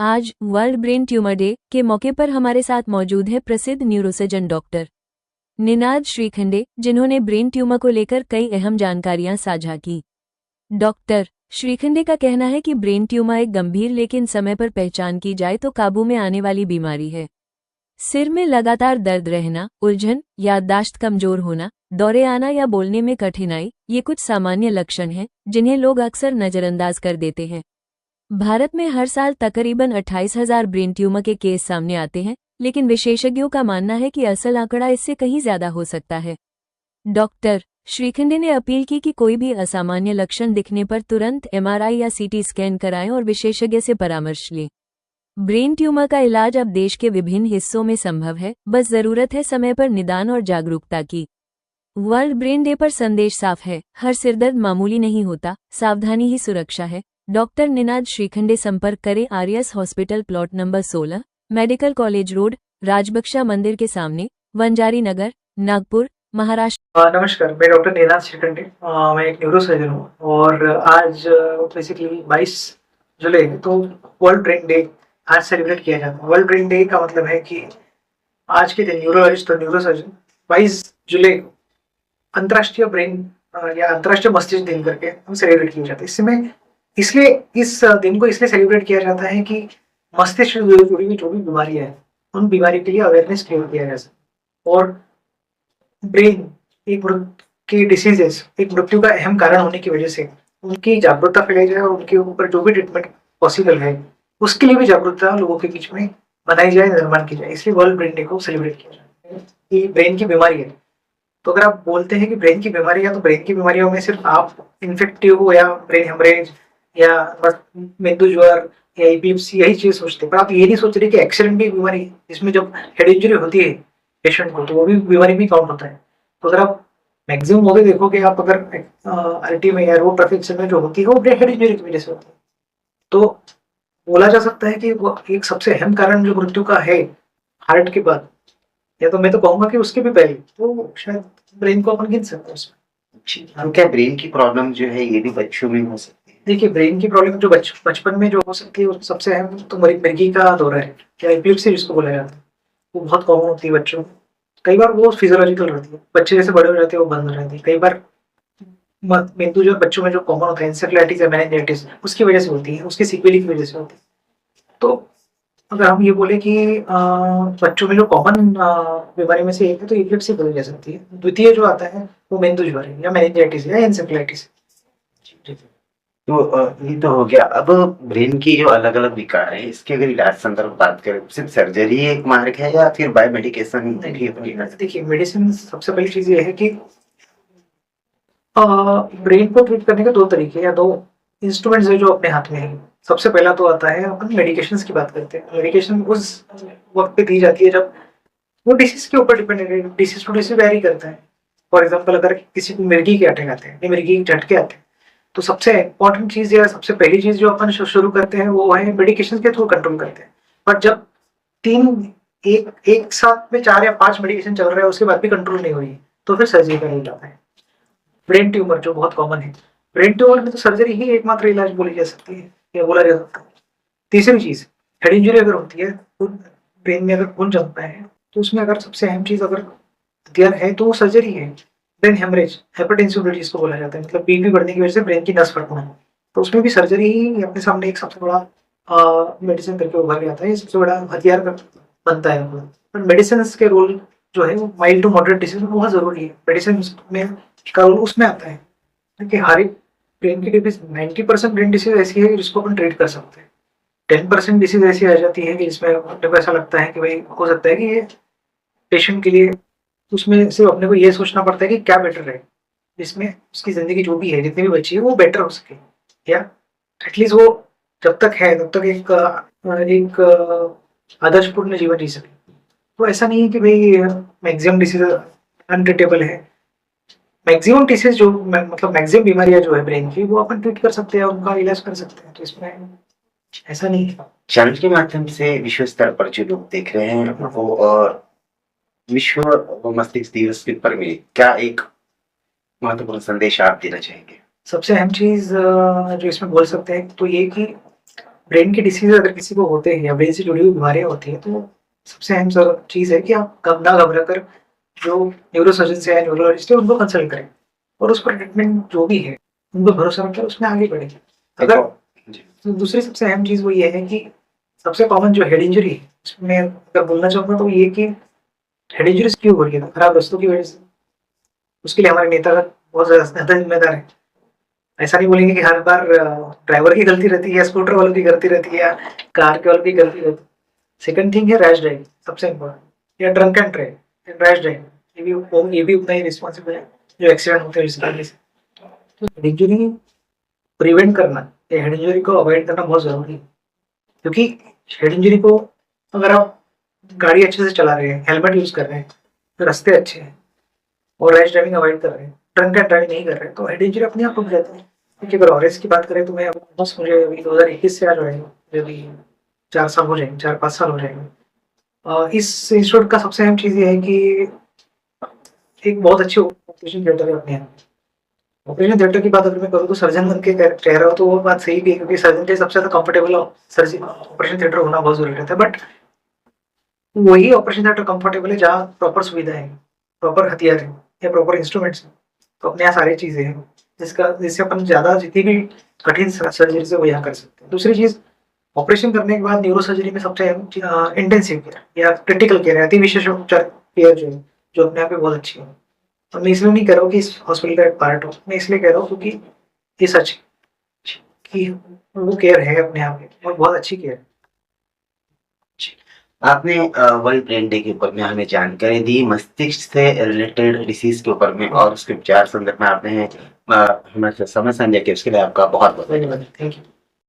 आज world brain tumour day के मौके पर हमारे साथ मौजूद है प्रसिद्ध न्यूरोसर्जन डॉक्टर निनाद श्रीखंडे, जिन्होंने ब्रेन ट्यूमर को लेकर कई अहम जानकारियां साझा की। डॉक्टर श्रीखंडे का कहना है कि ब्रेन ट्यूमर एक गंभीर लेकिन समय पर पहचान की जाए तो काबू में आने वाली बीमारी है। सिर में लगातार दर्द रहना, उलझन, याददाश्त कमजोर होना, दौरे आना या बोलने में कठिनाई, ये कुछ सामान्य लक्षण हैं जिन्हें लोग अक्सर नजरअंदाज कर देते हैं। भारत में हर साल तकरीबन 28,000 ब्रेन ट्यूमर के केस सामने आते हैं, लेकिन विशेषज्ञों का मानना है कि असल आंकड़ा इससे कहीं ज्यादा हो सकता है। डॉक्टर श्रीखंडे ने अपील की कि कोई भी असामान्य लक्षण दिखने पर तुरंत एमआरआई या सीटी स्कैन कराएं और विशेषज्ञ से परामर्श लें। ब्रेन ट्यूमर का इलाज अब देश के विभिन्न हिस्सों में संभव है, बस जरूरत है समय पर निदान और जागरूकता की। वर्ल्ड ब्रेन डे पर संदेश साफ है, हर सिरदर्द मामूली नहीं होता, सावधानी ही सुरक्षा है। डॉक्टर निनाद श्रीखंडे। संपर्क करें Aryas hospital, plot number 16, medical college road, Rajbaksha मंदिर के सामने, वंजारी नगर, नागपुर, महाराष्ट्र। नमस्कार, मैं डॉक्टर निनाद श्रीखंडे। मैं एक न्यूरोसर्जन हूँ और आज बेसिकली 22 जुलाई तो वर्ल्ड ब्रेन डे आज सेलिब्रेट किया जाता है। वर्ल्ड ब्रेन डे का मतलब है कि आज के दिन न्यूरोलॉजिस्ट और न्यूरोसर्जन 22 जुलाई को अंतर्राष्ट्रीय ब्रेन या अंतर्राष्ट्रीय मस्तिष्क दिन करके हम सेलिब्रेट किया जाता है। इसमें इसलिए इस दिन को इसलिए सेलिब्रेट किया जाता है कि मस्तिष्क से जुड़ी हुई जो भी बीमारियां हैं उन बीमारी के लिए अवेयरनेस क्रिएट किया जा सके और ब्रेन एक की डिसीजेस एक मृत्यु का अहम कारण होने की वजह से उनकी जागरूकता फैलाई जाए और उनके ऊपर जो भी ट्रीटमेंट पॉसिबल है उसके लिए भी जागरूकता लोगों के बीच में बनाई जाए, निर्माण की जाए। इसलिए वर्ल्ड ब्रेन डे को सेलिब्रेट किया जाता है। ये ब्रेन की बीमारी है, तो अगर आप बोलते हैं कि ब्रेन की बीमारी है तो ब्रेन की बीमारियों में सिर्फ आप इन्फेक्टिव या ब्रेन हेमरेज या मेंदू ज्वर या एपिलेप्सी यही चीज सोचते हैं, पर आप ये नहीं सोच रहे कि एक्सीडेंट भी बीमारी है जिसमें जब हेड इंजरी होती है पेशेंट को तो वो भी बीमारी भी काउंट होता है। तो अगर आप मैक्सिमम मौके देखोगे, आप अगर आरटी में या रोड ट्रैफिक में जो होती है वो ब्रेन हेड इंजरी की वजह से होती है। तो बोला जा सकता है कि वो एक सबसे अहम कारण जो मृत्यु का है हार्ट के बाद, या तो मैं तो कहूंगा कि उसके भी पहले, तो शायद ब्रेन को अपन गिन सकते हैं उसमें। तो क्या ब्रेन की प्रॉब्लम जो है ये भी बच्चों में हो सकती है? देखिए, ब्रेन की प्रॉब्लम जो बचपन में जो हो सकती है सबसे अहम तो मिर्गी का दौरा है या एपिलेप्सी जिसको बोला जाता है, वो बहुत कॉमन होती है बच्चों में। कई बार वो फिजियोलॉजिकल रहती है, बच्चे जैसे बड़े हो जाते हैं वो बंद हो जाती है। कई बार मेंदू जो बच्चों में जो कॉमन होता है एंसेफेलाइटिस या मेनिंजाइटिस उसकी वजह से होती है, उसकी सीक्वेली की वजह से होती है। तो अगर हम ये बोले कि बच्चों में जो कॉमन बीमारी में से एक है तो एपिलेप्सी बोली जा सकती है। द्वितीय जो आता है वो मेंदू ज्वर है या मेनिंजाइटिस या एंसेफेलाइटिस। तो ये तो हो गया। अब ब्रेन की जो अलग अलग विकार है इसके अगर इलाज संदर्भ बात करें, सिर्फ सर्जरी एक मार्ग है या फिर बायो मेडिकेशन भी अपनी? देखिए, मेडिसिन सबसे पहली चीज ये है कि ब्रेन को ट्रीट करने के दो तरीके या दो इंस्ट्रूमेंट्स है जो अपने हाथ में है। सबसे पहला तो आता है, अपन मेडिकेशंस की बात करते हैं। मेडिकेशन उस वक्त पे दी जाती है जब वो डिसीज के ऊपर डिपेंडेंट है, डिसीज टू डिसीज वेरी करता है। फॉर एग्जाम्पल, अगर किसी को मिर्गी के अटैक आते हैं, मिर्गी के झटके आते हैं, तो सबसे इंपॉर्टेंट चीज या सबसे पहली चीज जो अपन शुरू करते हैं वो है मेडिकेशन के थ्रू कंट्रोल करते हैं। बट जब एक साथ में 4 या 5 मेडिकेशन चल रहा है उसके बाद भी कंट्रोल नहीं हुई तो फिर सर्जरी का रूट आता है। ब्रेन ट्यूमर जो बहुत कॉमन है, ब्रेन ट्यूमर में तो सर्जरी ही एकमात्र इलाज बोली जा सकती है या बोला जा सकता है। तीसरी चीज, हेड इंजरी अगर होती है, ब्रेन में अगर खून जमता है तो उसमें अगर सबसे अहम चीज अगर हथियार है तो वो सर्जरी है। ब्रेन हेमरेज, हाइपरटेंसिव जिसको बोला जाता है, मतलब बीपी बढ़ने की वजह से ब्रेन की नस फटना, तो उसमें भी सर्जरी ही अपने सामने एक सबसे बड़ा मेडिसिन करके उभर के आता है, सबसे बड़ा हथियार बनता है। पर मेडिसिन के रोल जो है वो माइल्ड टू मॉडरेट डिसीज में बहुत जरूरी है। मेडिसिन में का रोल उसमें आता है कि हर एक ब्रेन की डिसीज 90% ब्रेन डिसीज ऐसी है जिसको अपन ट्रीट कर सकते हैं। 10% डिसीज ऐसी आ जाती है कि जिसमें अपने को ऐसा लगता है कि भाई हो सकता है कि ये पेशेंट के लिए, उसमें सिर्फ अपने को ये सोचना पड़ता है कि क्या बेटर है, जिसमें उसकी जिंदगी जो भी है जितनी भी बची है वो बेटर हो सके, या एटलीस्ट वो जब तक है तब तक एक आदर्शपूर्ण जीवन जी सके। तो ऐसा नहीं है कि भाई मैक्सिमम डिसीज अनट्रीटेबल है। मैक्सिमम डिसीज जो मतलब मैक्सिमम बीमारियां जो है ब्रेन की वो अपन ट्रीट कर सकते हैं, उनका इलाज कर सकते हैं। तो इसमें ऐसा नहीं है। चैनल के माध्यम से विश्व स्तर पर जो लोग देख रहे हैं वो विश्व मस्तिष्क दिवस पर में क्या एक महत्वपूर्ण संदेश आप देना चाहेंगे? सबसे अहम चीज जो इसमें बोल सकते हैं तो ये कि ब्रेन की डिसीज अगर किसी को होते हैं या ब्रेन से जुड़ी हुई बीमारियां होती हैं तो सबसे अहम चीज़ है कि आप कब ना घबरा कर जो न्यूरोसर्जन से या न्यूरोलॉजिस्ट है उनको कंसल्ट करें और उस पर ट्रीटमेंट जो भी है उन पर भरोसा रखकर उसमें आगे बढ़े। अगर जी। तो दूसरी सबसे अहम चीज़ वो ये है कि सबसे कॉमन जो हेड इंजरी है उसमें अगर बोलना चाहूँगा तो ये कि हेड इंजरीज क्यों हो रही है, खराब रास्तों की वजह से। उसके लिए हमारे नेता बहुत ज़्यादा जिम्मेदार है। ऐसा नहीं बोलेंगे कि हर बार ड्राइवर की गलती रहती है या स्कूटर वालों की गलती रहती है या कार के वालों की गलती रहती है। सेकंड थिंग है रैश ड्राइविंग, सबसे इम्पोर्टेंट, या drunk and drive, rash driving, ये भी उतना ही रिस्पॉन्सिबल है जो एक्सीडेंट होते हैं इस करने से। तो हेड इंजरी प्रिवेंट करना या हेड इंजरी को अवॉइड करना बहुत ज़रूरी है, क्योंकि हेड इंजरी को अगर आप गाड़ी अच्छे से चला रहे हैं, हेलमेट यूज़ कर रहे हैं, तो रास्ते अच्छे हैं और रैश ड्राइविंग अवॉइड कर रहे हैं, ड्रंक एंड ड्राइविंग नहीं कर रहे हैं, तो हेड इंजरी अपने आप रुक जाती है। क्योंकि अगर ऑरेंज की बात करें तो मैं बस मुझे अभी 2021 से आज आएगा, मुझे अभी 4 साल हो जाएंगे, 4-5 साल हो जाएंगे। इस इंस्टीट्यूट का सबसे अहम चीज़ ये है कि एक बहुत अच्छी ऑपरेशन थिएटर है अपने यहाँ। ऑपरेशन थिएटर की बात अगर मैं करूँ तो सर्जन बन के कह रहा हूँ तो वो बात सही भी है, क्योंकि सर्जन के सबसे ज़्यादा कंफर्टेबल सर्जन ऑपरेशन थिएटर होना बहुत जरूरी रहता है। बट वही ऑपरेशन थिएटर कंफर्टेबल है जहाँ प्रॉपर सुविधा है, प्रॉपर हथियार है या प्रॉपर इंस्ट्रूमेंट्स हैं। तो अपने यहाँ सारी चीज़ें हैं जिससे अपन ज़्यादा जितनी भी कठिन सर्जरी से वो यहाँ कर सकते हैं। दूसरी चीज़, ऑपरेशन करने के बाद न्यूरो सर्जरी में सबसे इंटेंसिव केयर या क्रिटिकल केयर, अति विशेष उपचार केयर जो अपने आप में बहुत अच्छी है। और मैं इसलिए नहीं कह रहा हूँ कि इस हॉस्पिटल का एक पार्ट हो, मैं इसलिए कह रहा हूँ क्योंकि ये सच है कि वो केयर है अपने आप में और बहुत अच्छी केयर है। आपने वर्ल्ड ब्रेन डे के ऊपर में हमें जानकारी दी, मस्तिष्क से रिलेटेड डिसीज के ऊपर में और उसके उपचार संदर्भ में आपने हमारे समय संजय के उसके लिए आपका बहुत बहुत धन्यवाद, थैंक यू।